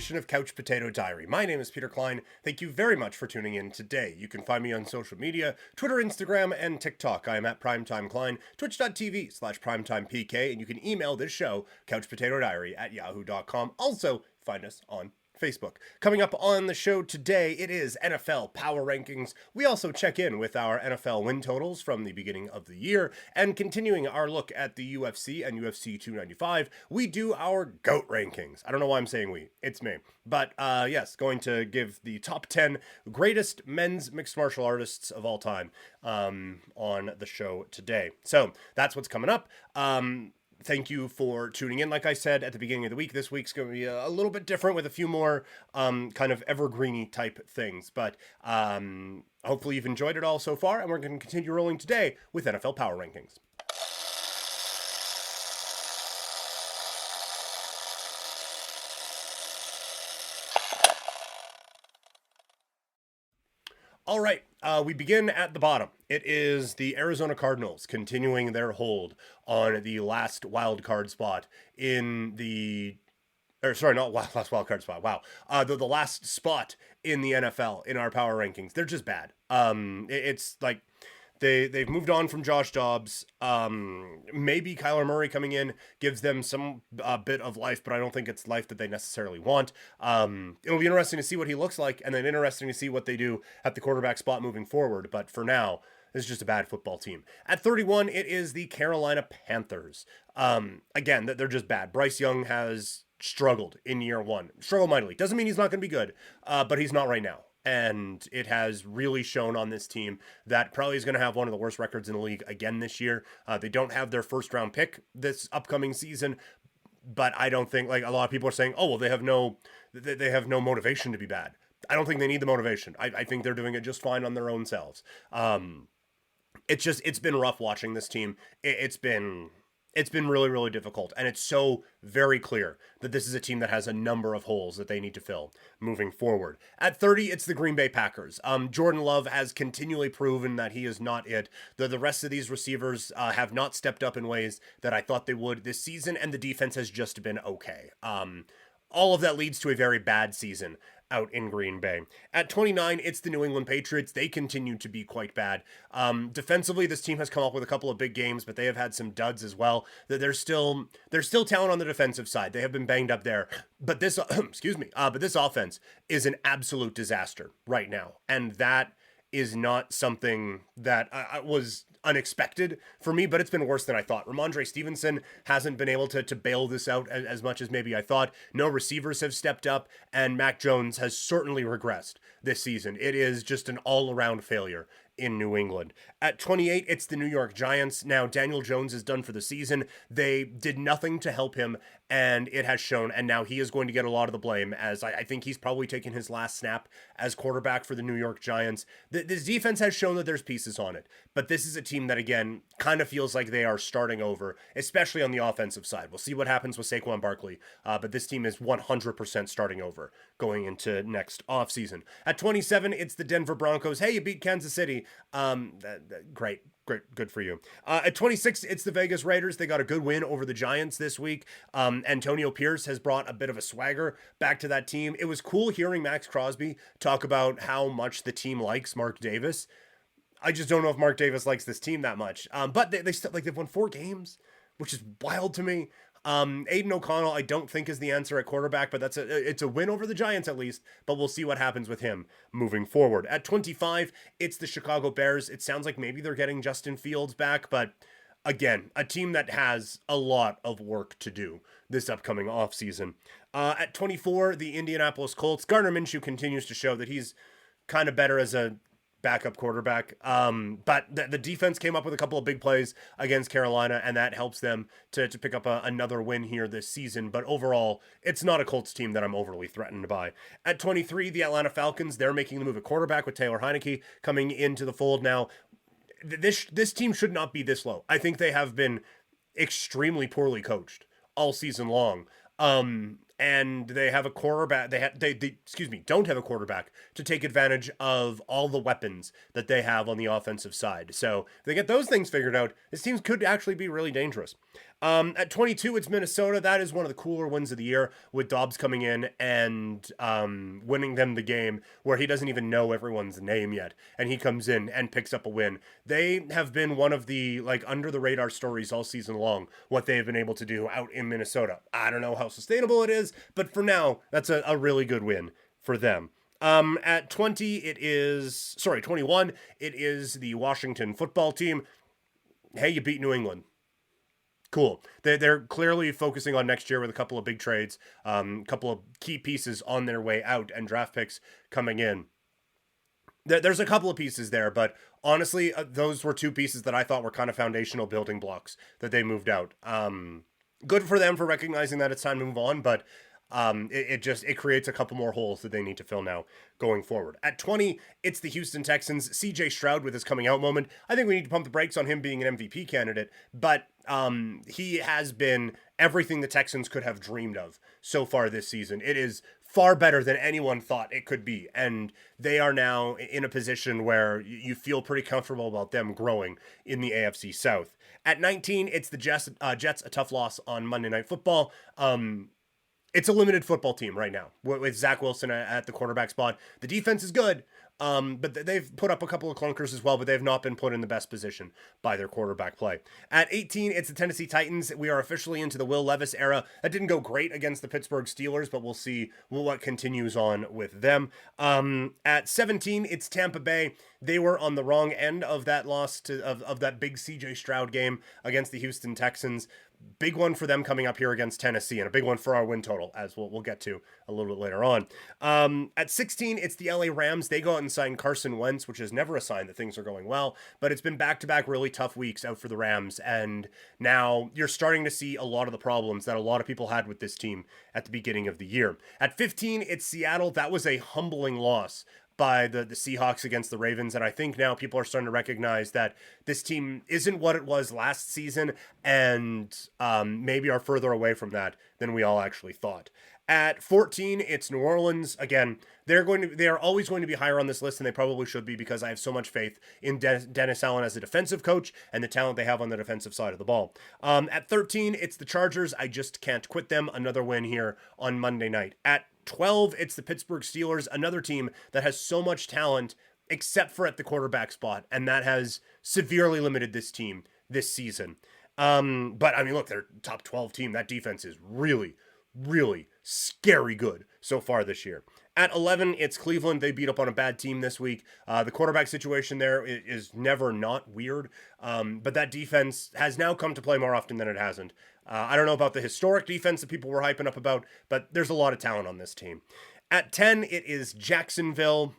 edition of Couch Potato Diary. My name is Peter Klein. Thank you very much for tuning in today. You can find me on social media, Twitter, Instagram, and TikTok. I am at Primetime Klein, twitch.tv/primetimepk, and you can email this show, couchpotatodiary@yahoo.com. Also, find us on Facebook. Coming up on the show today, it is NFL Power Rankings. We also check in with our NFL win totals from the beginning of the year, and continuing our look at the UFC and UFC 295, we do our GOAT rankings. I don't know why I'm saying we, it's me. But yes, going to give the top 10 greatest men's mixed martial artists of all time on the show today. So that's what's coming up. Thank you for tuning in. Like I said at the beginning of the week, this week's going to be a little bit different with a few more kind of evergreeny type things. But hopefully you've enjoyed it all so far, and we're going to continue rolling today with NFL Power Rankings. All right, we begin at the bottom. It is the Arizona Cardinals continuing their hold on the last wild card spot in the, or sorry, not last wild card spot. Wow, the last spot in the NFL in our power rankings. They're just bad. It's like they've moved on from Josh Dobbs. Maybe Kyler Murray coming in gives them some bit of life, but I don't think it's life that they necessarily want. It'll be interesting to see what he looks like, and then interesting to see what they do at the quarterback spot moving forward. But for now, this is just a bad football team. At 31, it is the Carolina Panthers. Again, they're just bad. Bryce Young has struggled in year one. Struggled mightily. Doesn't mean he's not going to be good, but he's not right now. And it has really shown on this team that probably is going to have one of the worst records in the league again this year. They don't have their first round pick this upcoming season, but I don't think, like a lot of people are saying, oh, well, they have no motivation to be bad. I don't think they need the motivation. I think they're doing it just fine on their own selves. It's been rough watching this team. It's been really, really difficult. And it's so very clear that this is a team that has a number of holes that they need to fill moving forward. At 30, it's the Green Bay Packers. Jordan Love has continually proven that he is not it. The rest of these receivers have not stepped up in ways that I thought they would this season, and the defense has just been okay. All of that leads to a very bad season out in Green Bay. At 29, it's the New England Patriots. They continue to be quite bad. Defensively, this team has come up with a couple of big games, but they have had some duds as well. There's still talent on the defensive side. They have been banged up there, but this but this offense is an absolute disaster right now, and that is not something that was unexpected for me, but it's been worse than I thought. Ramondre Stevenson hasn't been able to bail this out as much as maybe I thought. No receivers have stepped up, and Mac Jones has certainly regressed this season. It is just an all-around failure in New England. At 28, it's the New York Giants. Now, Daniel Jones is done for the season. They did nothing to help him, and it has shown, and now he is going to get a lot of the blame, as I think he's probably taken his last snap as quarterback for the New York Giants. This defense has shown that there's pieces on it, but this is a team that, again, kind of feels like they are starting over, especially on the offensive side. We'll see what happens with Saquon Barkley, but this team is 100% starting over going into next offseason. At 27, it's the Denver Broncos. Hey, you beat Kansas City. Great, good for you. At 26, it's the Vegas Raiders. They got a good win over the Giants this week. Antonio Pierce has brought a bit of a swagger back to that team. It was cool hearing Max Crosby talk about how much the team likes Mark Davis. I just don't know if Mark Davis likes this team that much. But they still, like, they've won 4 games, which is wild to me. Aiden O'Connell, I don't think is the answer at quarterback, but it's a win over the Giants at least, but we'll see what happens with him moving forward. At 25, it's the Chicago Bears. It sounds like maybe they're getting Justin Fields back, but again, a team that has a lot of work to do this upcoming offseason. At 24, the Indianapolis Colts. Gardner Minshew continues to show that he's kind of better as a backup quarterback. But the defense came up with a couple of big plays against Carolina, and that helps them to pick up another win here this season. But overall, it's not a Colts team that I'm overly threatened by. At 23, the Atlanta Falcons, they're making the move at quarterback with Taylor Heineke coming into the fold now. This team should not be this low. I think they have been extremely poorly coached all season long. and they have a quarterback. They don't have a quarterback to take advantage of all the weapons that they have on the offensive side. So if they get those things figured out, this team could actually be really dangerous. At 22, it's Minnesota. That is one of the cooler wins of the year, with Dobbs coming in and winning them the game where he doesn't even know everyone's name yet, and he comes in and picks up a win. They have been one of the under the radar stories all season long, what they have been able to do out in Minnesota. I don't know how sustainable it is, but for now, that's a really good win for them. At 21, it is the Washington football team. Hey, you beat New England. Cool. They're clearly focusing on next year with a couple of big trades, couple of key pieces on their way out, and draft picks coming in. There's a couple of pieces there, but honestly, those were two pieces that I thought were kind of foundational building blocks that they moved out. Good for them for recognizing that it's time to move on, but it creates a couple more holes that they need to fill now going forward. At 20, it's the Houston Texans. CJ Stroud with his coming out moment. I think we need to pump the brakes on him being an MVP candidate, but he has been everything the Texans could have dreamed of so far this season. It is far better than anyone thought it could be, and they are now in a position where you feel pretty comfortable about them growing in the AFC South. At 19, it's the Jets, a tough loss on Monday Night Football. It's a limited football team right now with Zach Wilson at the quarterback spot. The defense is good, but they've put up a couple of clunkers as well, but they've not been put in the best position by their quarterback play. At 18, it's the Tennessee Titans. We are officially into the Will Levis era. That didn't go great against the Pittsburgh Steelers, but we'll see what continues on with them. At 17, it's Tampa Bay. They were on the wrong end of that loss of that big CJ Stroud game against the Houston Texans. Big one for them coming up here against Tennessee, and a big one for our win total, as we'll get to a little bit later on. At 16, it's the LA Rams. They go out and sign Carson Wentz, which is never a sign that things are going well, but it's been back-to-back really tough weeks out for the Rams, and now you're starting to see a lot of the problems that a lot of people had with this team at the beginning of the year. At 15, it's Seattle. That was a humbling loss by the Seahawks against the Ravens, and I think now people are starting to recognize that this team isn't what it was last season, and maybe are further away from that than we all actually thought. At 14, it's New Orleans. Again, they are always going to be higher on this list, and they probably should be, because I have so much faith in Dennis Allen as a defensive coach and the talent they have on the defensive side of the ball. At 13, it's the Chargers. I just can't quit them. Another win here on Monday night. At 12, it's the Pittsburgh Steelers, another team that has so much talent except for at the quarterback spot, and that has severely limited this team this season. But I mean, look, they're top 12 team. That defense is really, really scary good so far this year. At 11, it's Cleveland. They beat up on a bad team this week. The quarterback situation there is never not weird, but that defense has now come to play more often than it hasn't. I don't know about the historic defense that people were hyping up about, but there's a lot of talent on this team. At 10, it is Jacksonville.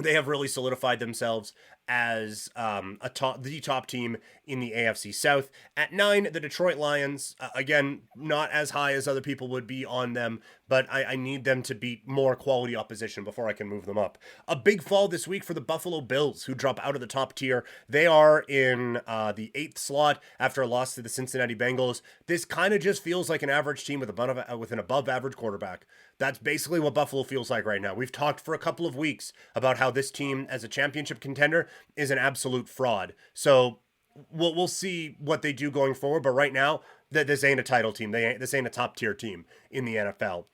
They have really solidified themselves as the top team in the AFC South. At 9, the Detroit Lions. Again, not as high as other people would be on them, but I need them to beat more quality opposition before I can move them up. A big fall this week for the Buffalo Bills, who drop out of the top tier. They are in the 8th slot after a loss to the Cincinnati Bengals. This kind of just feels like an average team with an above-average quarterback. That's basically what Buffalo feels like right now. We've talked for a couple of weeks about how this team, as a championship contender, is an absolute fraud. So we'll see what they do going forward. But right now, this ain't a title team. This ain't a top tier team in the NFL.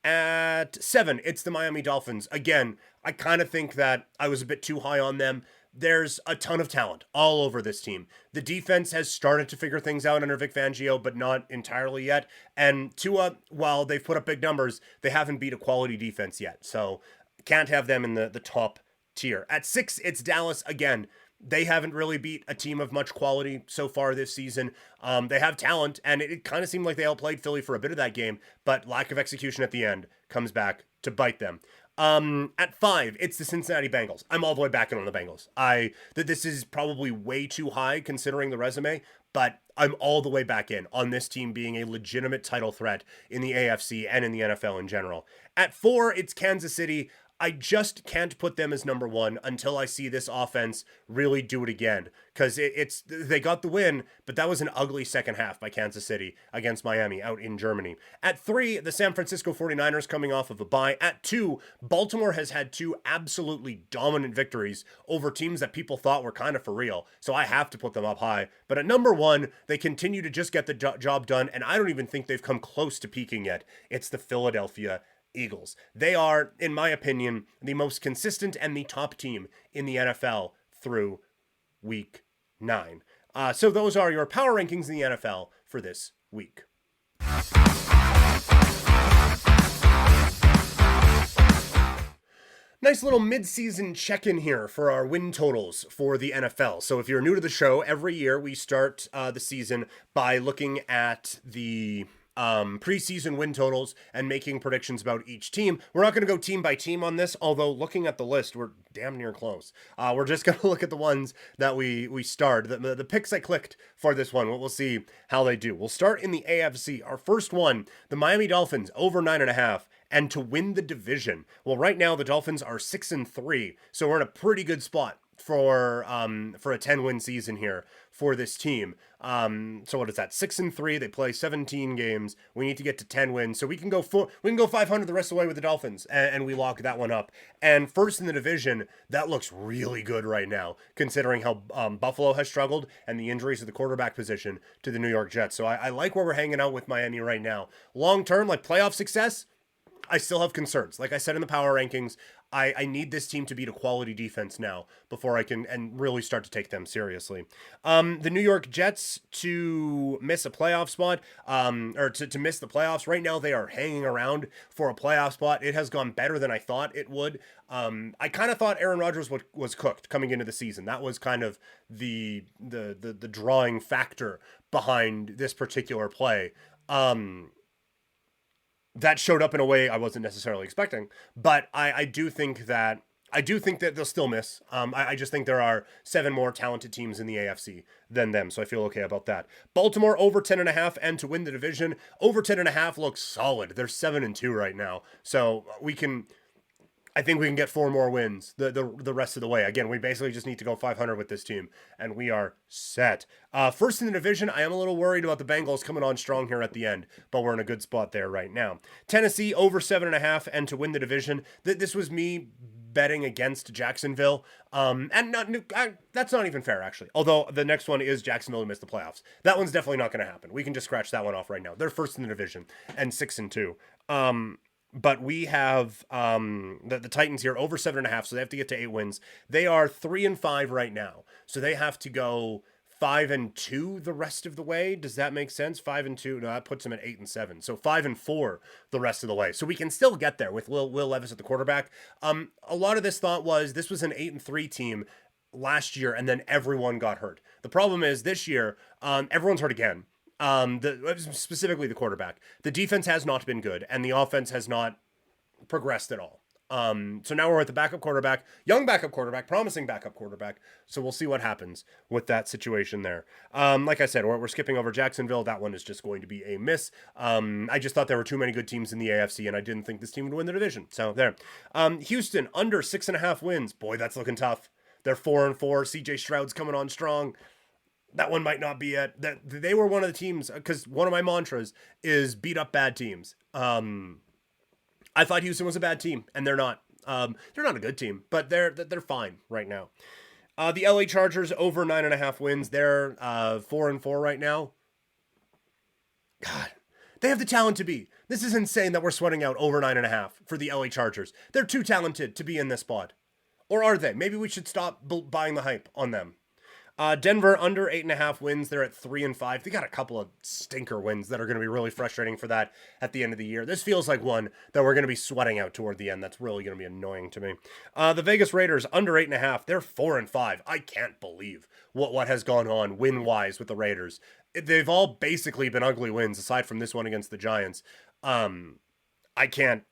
At 7, it's the Miami Dolphins. Again, I kind of think that I was a bit too high on them. There's a ton of talent all over this team. The defense has started to figure things out under Vic Fangio, but not entirely yet. And Tua, while they've put up big numbers, they haven't beat a quality defense yet. So can't have them in the top tier. At 6, it's Dallas. Again, they haven't really beat a team of much quality so far this season. They have talent, and it kind of seemed like they outplayed Philly for a bit of that game, but lack of execution at the end comes back to bite them. At 5, it's the Cincinnati Bengals. I'm all the way back in on the Bengals. That this is probably way too high considering the resume, but I'm all the way back in on this team being a legitimate title threat in the AFC and in the NFL in general. At 4, it's Kansas City. I just can't put them as number one until I see this offense really do it again. Because they got the win, but that was an ugly second half by Kansas City against Miami out in Germany. At 3, the San Francisco 49ers coming off of a bye. At 2, Baltimore has had 2 absolutely dominant victories over teams that people thought were kind of for real. So I have to put them up high. But at number 1, they continue to just get the job done, and I don't even think they've come close to peaking yet. It's the Philadelphia Eagles. They are, in my opinion, the most consistent and the top team in the NFL through week 9. So those are your power rankings in the NFL for this week. Nice little mid-season check-in here for our win totals for the NFL. So if you're new to the show, every year we start the season by looking at the preseason win totals and making predictions about each team. We're not going to go team by team on this, although looking at the list, we're damn near close. We're just going to look at the ones that we starred, the picks I clicked for this one. We'll see how they do. We'll start in the AFC. Our first one, the Miami Dolphins over 9.5. And to win the division. Well, right now the Dolphins are 6-3, so we're in a pretty good spot for a 10-win season here for this team. So what is that? 6-3. They play 17 games. We need to get to 10 wins, so we can go 500 the rest of the way with the Dolphins, and we lock that one up. And first in the division, that looks really good right now, considering how Buffalo has struggled and the injuries to the quarterback position to the New York Jets. So I like where we're hanging out with Miami right now. Long term, like playoff success, I still have concerns. Like I said in the power rankings, I need this team to beat a quality defense now before I can and really start to take them seriously. The New York Jets to miss a playoff spot, or to miss the playoffs. Right now they are hanging around for a playoff spot. It has gone better than I thought it would. I kind of thought Aaron Rodgers was cooked coming into the season. That was kind of the drawing factor behind this particular play. That showed up in a way I wasn't necessarily expecting, but I do think that they'll still miss. I just think there are 7 more talented teams in the AFC than them, so I feel okay about that. Baltimore over 10.5, and to win the division, over 10.5 looks solid. They're 7-2 right now, so I think we can get 4 more wins the rest of the way. Again, we basically just need to go 500 with this team, and we are set. First in the division, I am a little worried about the Bengals coming on strong here at the end, but we're in a good spot there right now. Tennessee over 7.5, and to win the division. This was me betting against Jacksonville, and that's not even fair, actually. Although the next one is Jacksonville to miss the playoffs. That one's definitely not going to happen. We can just scratch that one off right now. They're first in the division and 6-2. But we have the Titans here over 7.5, so they have to get to 8 wins. They are 3-5 right now, so they have to go 5-2 the rest of the way. Does that make sense? 5-2. No, that puts them at 8-7. So 5-4 the rest of the way. So we can still get there with Will Levis at the quarterback. A lot of this thought was this was an 8-3 team last year, and then everyone got hurt. The problem is this year, everyone's hurt again. Specifically the quarterback. The defense has not been good, and the offense has not progressed at all. So now we're at the backup quarterback, young backup quarterback, promising backup quarterback. So we'll see what happens with that situation there. Like I said, we're skipping over Jacksonville. That one is just going to be a miss. I just thought there were too many good teams in the AFC, and I didn't think this team would win the division. So there. Houston under 6.5 wins. Boy, that's looking tough. They're 4-4. CJ Stroud's coming on strong. That one might not be it. That they were one of the teams, because one of my mantras is beat up bad teams. I thought Houston was a bad team, and they're not. They're not a good team, but they're fine right now. The LA Chargers over 9.5 wins. They're 4-4 right now. God, they have the talent to be. This is insane that we're sweating out over 9.5 for the LA Chargers. They're too talented to be in this spot, or are they? Maybe we should stop buying the hype on them. Denver under 8.5 wins. They're at 3-5. They got a couple of stinker wins that are going to be really frustrating for that at the end of the year. This feels like one that we're going to be sweating out toward the end. That's really going to be annoying to me. The Vegas Raiders under 8.5. They're 4-5. I can't believe what has gone on win-wise with the Raiders. They've all basically been ugly wins aside from this one against the Giants. I can't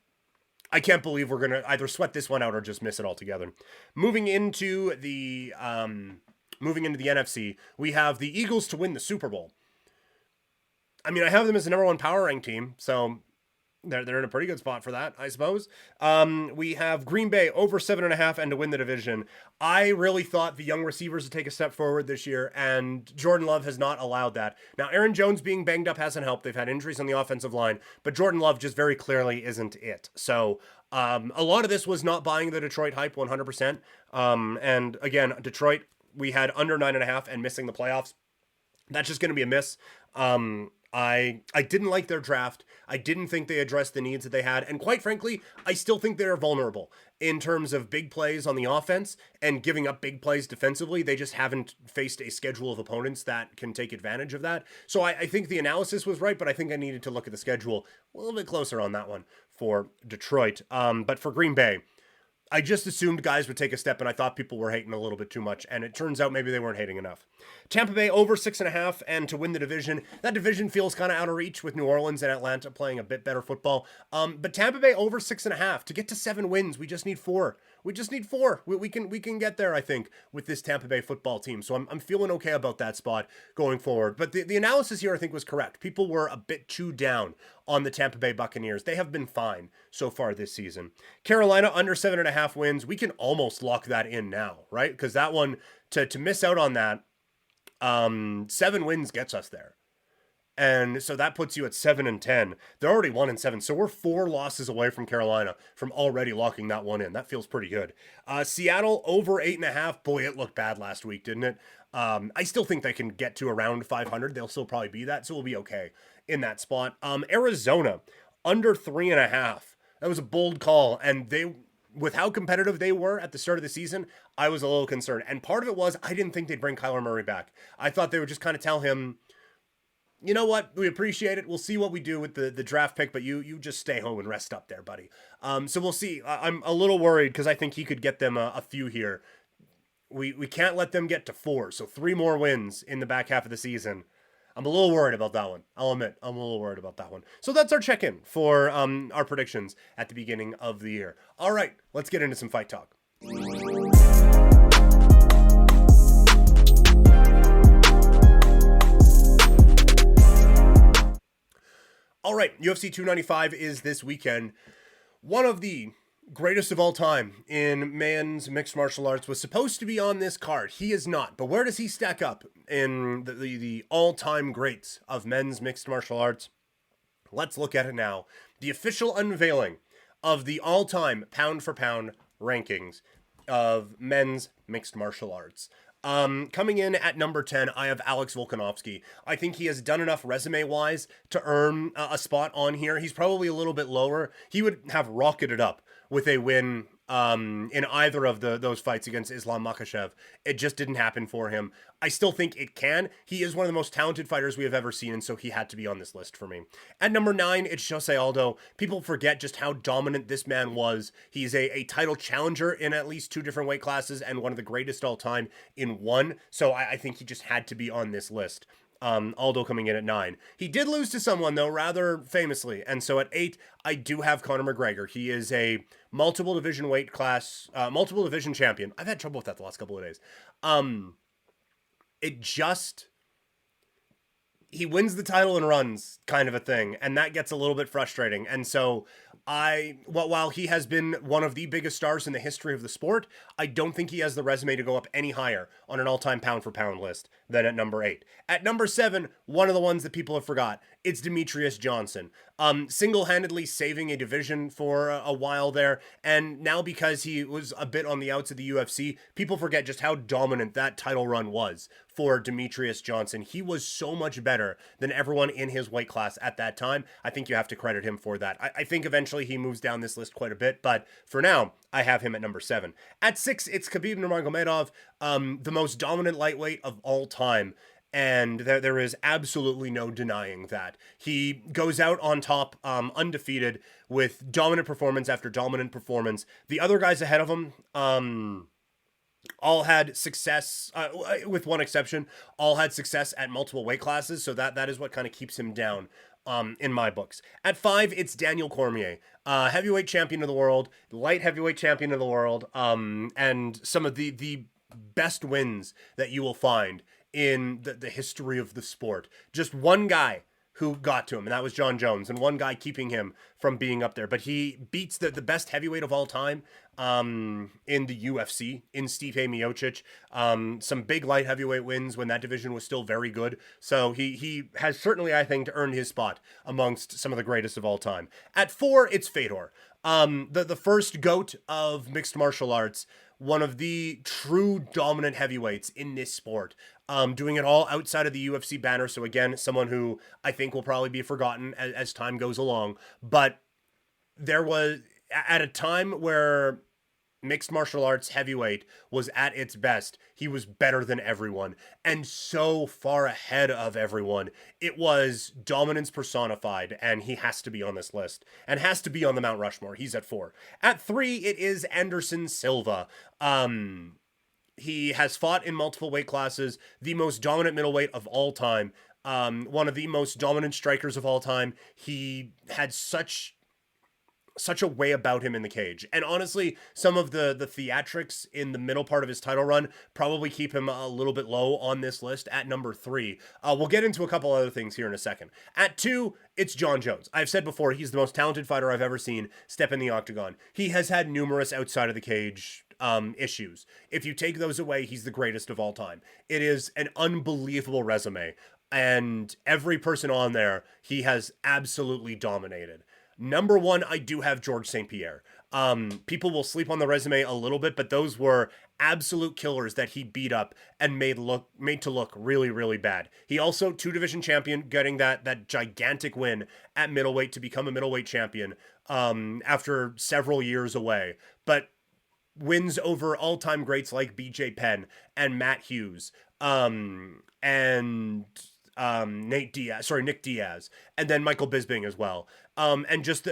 believe we're going to either sweat this one out or just miss it altogether. Moving into the NFC, we have the Eagles to win the Super Bowl. I mean, I have them as the number 1 power rank team, so They're in a pretty good spot for that, I suppose. We have Green Bay over 7.5 and to win the division. I really thought the young receivers would take a step forward this year, and Jordan Love has not allowed that. Now, Aaron Jones being banged up hasn't helped. They've had injuries on the offensive line, but Jordan Love just very clearly isn't it. So a lot of this was not buying the Detroit hype 100%. And again, Detroit, we had under 9.5 and missing the playoffs. That's just going to be a miss. I didn't like their draft. I didn't think they addressed the needs that they had. And quite frankly, I still think they're vulnerable in terms of big plays on the offense and giving up big plays defensively. They just haven't faced a schedule of opponents that can take advantage of that. So I think the analysis was right, but I think I needed to look at the schedule a little bit closer on that one for Detroit. But for Green Bay, I just assumed guys would take a step, and I thought people were hating a little bit too much, and it turns out maybe they weren't hating enough. Tampa Bay over 6.5 and to win the division. That division feels kind of out of reach with New Orleans and Atlanta playing a bit better football. But Tampa Bay over 6.5 to get to 7 wins. We just need 4. We just need 4. We can get there, I think, with this Tampa Bay football team. So I'm feeling okay about that spot going forward. But the analysis here, I think, was correct. People were a bit too down on the Tampa Bay Buccaneers. They have been fine so far this season. Carolina under 7.5 wins. We can almost lock that in now, right? Because that one, to miss out on that, 7 wins gets us there. And so that puts you at 7-10. They're already 1-7. So we're 4 losses away from Carolina from already locking that one in. That feels pretty good. Seattle over 8.5. Boy, it looked bad last week, didn't it? I still think they can get to around 500. They'll still probably be that. So we'll be okay in that spot. Arizona under 3.5. That was a bold call. And with how competitive they were at the start of the season, I was a little concerned. And part of it was I didn't think they'd bring Kyler Murray back. I thought they would just kind of tell him, you know what? We appreciate it. We'll see what we do with the draft pick, but you just stay home and rest up there, buddy. So we'll see. I'm a little worried because I think he could get them a few here. We can't let them get to 4, so 3 more wins in the back half of the season. I'm a little worried about that one. I'll admit, I'm a little worried about that one. So that's our check-in for our predictions at the beginning of the year. All right, let's get into some fight talk. All right, UFC 295 is this weekend. One of the greatest of all time in men's mixed martial arts was supposed to be on this card. He is not, but where does he stack up in the all-time greats of men's mixed martial arts? Let's look at it now. The official unveiling of the all-time pound-for-pound rankings of men's mixed martial arts. Coming in at number 10, I have Alex Volkanovski. I think he has done enough resume-wise to earn a spot on here. He's probably a little bit lower. He would have rocketed up with a win in either of those fights against Islam Makhachev. It just didn't happen for him. I still think it can. He is one of the most talented fighters we have ever seen, and so he had to be on this list for me. At number 9, it's Jose Aldo. People forget just how dominant this man was. He's a title challenger in at least 2 different weight classes and one of the greatest all time in one, so I think he just had to be on this list. Aldo coming in at 9. He did lose to someone, though, rather famously. And so at 8, I do have Conor McGregor. He is a multiple division weight class, multiple division champion. I've had trouble with that the last couple of days. He wins the title and runs kind of a thing. And that gets a little bit frustrating. And so while he has been one of the biggest stars in the history of the sport, I don't think he has the resume to go up any higher on an all-time pound-for-pound list than at number 8. At number 7, one of the ones that people have forgot, it's Demetrius Johnson. Single-handedly saving a division for a while there, and now because he was a bit on the outs of the UFC, people forget just how dominant that title run was for Demetrius Johnson. He was so much better than everyone in his weight class at that time. I think you have to credit him for that. I think eventually he moves down this list quite a bit, but for now, I have him at number 7. At 6, it's Khabib Nurmagomedov, the most dominant lightweight of all time. And there is absolutely no denying that. He goes out on top, undefeated, with dominant performance after dominant performance. The other guys ahead of him, all had success, with one exception, all had success at multiple weight classes. So that is what kind of keeps him down, in my books. At 5, it's Daniel Cormier, heavyweight champion of the world, light heavyweight champion of the world, and some of the best wins that you will find in the history of the sport. Just one guy who got to him, and that was John Jones, and one guy keeping him from being up there. But he beats the best heavyweight of all time in the UFC, in Stipe Miocic. Some big light heavyweight wins when that division was still very good. So he has certainly, I think, earned his spot amongst some of the greatest of all time. At 4, it's Fedor. The first GOAT of mixed martial arts, one of the true dominant heavyweights in this sport, doing it all outside of the UFC banner. So again, someone who I think will probably be forgotten as time goes along. But there was, at a time where mixed martial arts heavyweight was at its best, he was better than everyone and so far ahead of everyone. It was dominance personified, and he has to be on this list and has to be on the Mount Rushmore. He's at 4. At 3, it is Anderson Silva. He has fought in multiple weight classes, the most dominant middleweight of all time, one of the most dominant strikers of all time. He had such a way about him in the cage. And honestly, some of the theatrics in the middle part of his title run probably keep him a little bit low on this list at number 3. We'll get into a couple other things here in a second. At 2, it's John Jones. I've said before, he's the most talented fighter I've ever seen step in the octagon. He has had numerous outside of the cage issues. If you take those away, he's the greatest of all time. It is an unbelievable resume. And every person on there, he has absolutely dominated. Number 1, I do have George St. Pierre. People will sleep on the resume a little bit, but those were absolute killers that he beat up and made to look really, really bad. He also 2-division champion, getting that gigantic win at middleweight to become a middleweight champion after several years away. But wins over all-time greats like BJ Penn and Matt Hughes and Nick Diaz, and then Michael Bisping as well. And just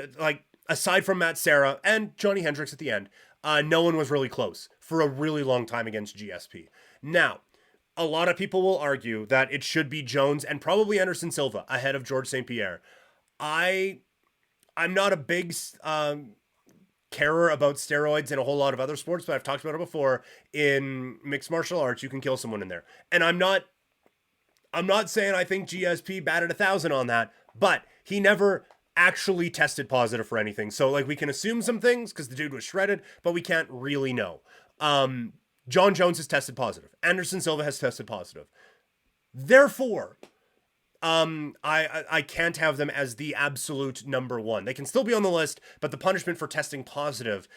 aside from Matt Serra and Johnny Hendricks at the end, no one was really close for a really long time against GSP. Now, a lot of people will argue that it should be Jones and probably Anderson Silva ahead of George St. Pierre. I'm not a big carer about steroids in a whole lot of other sports, but I've talked about it before. In mixed martial arts, you can kill someone in there. And I'm not saying I think GSP batted 1,000 on that, but he never actually tested positive for anything. So we can assume some things because the dude was shredded, but we can't really know. John Jones has tested positive. Anderson Silva has tested positive. Therefore, I can't have them as the absolute number 1. They can still be on the list, but the punishment for testing positive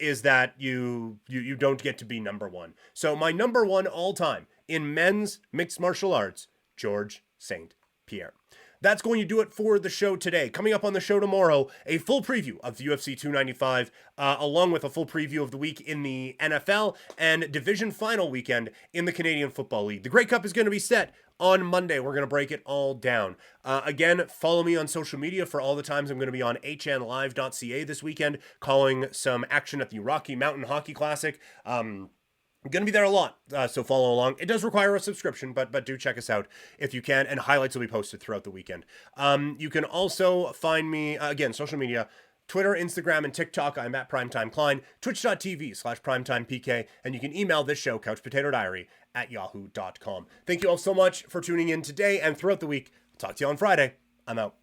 is that you don't get to be number 1. So my number 1 all time in men's mixed martial arts, George St. Pierre. That's going to do it for the show today. Coming up on the show tomorrow, a full preview of the UFC 295, along with a full preview of the week in the NFL and division final weekend in the Canadian Football League. The Grey Cup is going to be set on Monday. We're going to break it all down. Again, follow me on social media for all the times I'm going to be on hnlive.ca this weekend, calling some action at the Rocky Mountain Hockey Classic. I'm going to be there a lot, so follow along. It does require a subscription, but do check us out if you can, and highlights will be posted throughout the weekend. You can also find me, again, social media, Twitter, Instagram, and TikTok. I'm at Primetime Klein, twitch.tv/primetimepk, and you can email this show, couchpotatodiary@yahoo.com. Thank you all so much for tuning in today and throughout the week. I'll talk to you on Friday. I'm out.